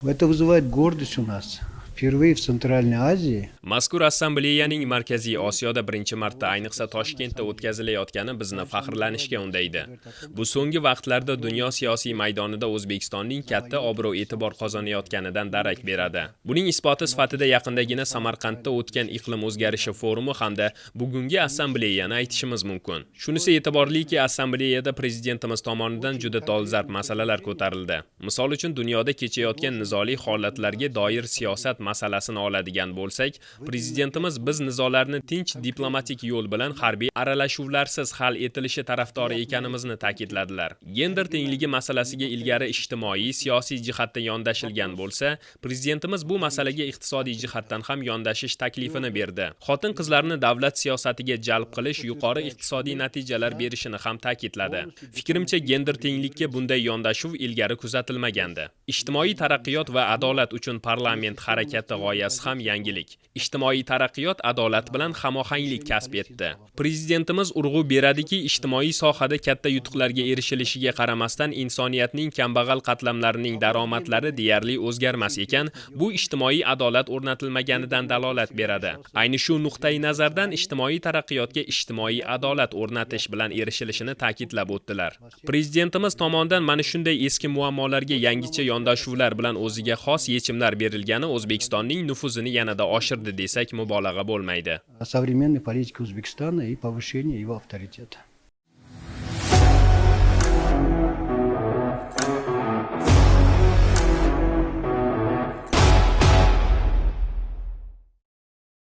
Это вызывает гордость у нас. Впервые в Центральной Азии Mazkur assambleyaning Markaziy Osiyoda birinchi marta ayniqsa Toshkentda o'tkazilayotgani bizni faxrlanishga undaydi. Bu so'nggi vaqtlarda dunyo siyosiy maydonida O'zbekistonning katta obro'-e'tibor qozonayotganidan darak beradi. Buning isboti sifatida yaqindagina Samarqandda o'tgan iqlim o'zgarishi forumi hamda bugungi assambleyani aytishimiz mumkin. Shunisi e'tiborliki, assambleyada prezidentimiz tomonidan juda dolzarb masalalar ko'tarildi. Misol uchun dunyoda kechayotgan nizoli holatlarga doir siyosat masalasini oladigan bo'lsak, prezidentimiz biz nizolarni tinch diplomatik yo'l bilan harbiy aralashuvlarsiz hal etilishi tarafdori ekanimizni ta'kidladilar. Gender tengligi masalasiga ilgari ijtimoiy, siyosiy jihatdan yondashilgan bo'lsa, prezidentimiz bu masalaga iqtisodiy jihatdan ham yondashish taklifini berdi. Xotin-qizlarni davlat siyosatiga jalb qilish yuqori iqtisodiy natijalar berishini ham ta'kidladi. Fikrimcha, gender tenglikka bunday yondashuv ilgari kuzatilmagandi. Ijtimoiy taraqqiyot va adolat uchun parlament harakati g'oyasi ham yangilik. Ijtimoiy taraqqiyot adolat bilan hamohanglik kasb etdi. Prezidentimiz urg'u beradiki, ijtimoiy sohada katta yutuqlarga erishilishiga qaramasdan insoniyatning kambag'al qatlamlarining daromadlari deyarli o'zgarmas ekan, bu ijtimoiy adolat o'rnatilmaganidan dalolat beradi. Ayni shu nuqtai nazardan ijtimoiy taraqqiyotga ijtimoiy adolat o'rnatish bilan erishilishini ta'kidlab o'tdilar. Prezidentimiz tomonidan mana shunday eski muammolarga yangicha yondashuvlar bilan o'ziga xos yechimlar berilgani O'zbekistonning nufuzini yanada oshirdi desak mubolag'a bo'lmaydi. современной политики Узбекистана и повышения его авторитета.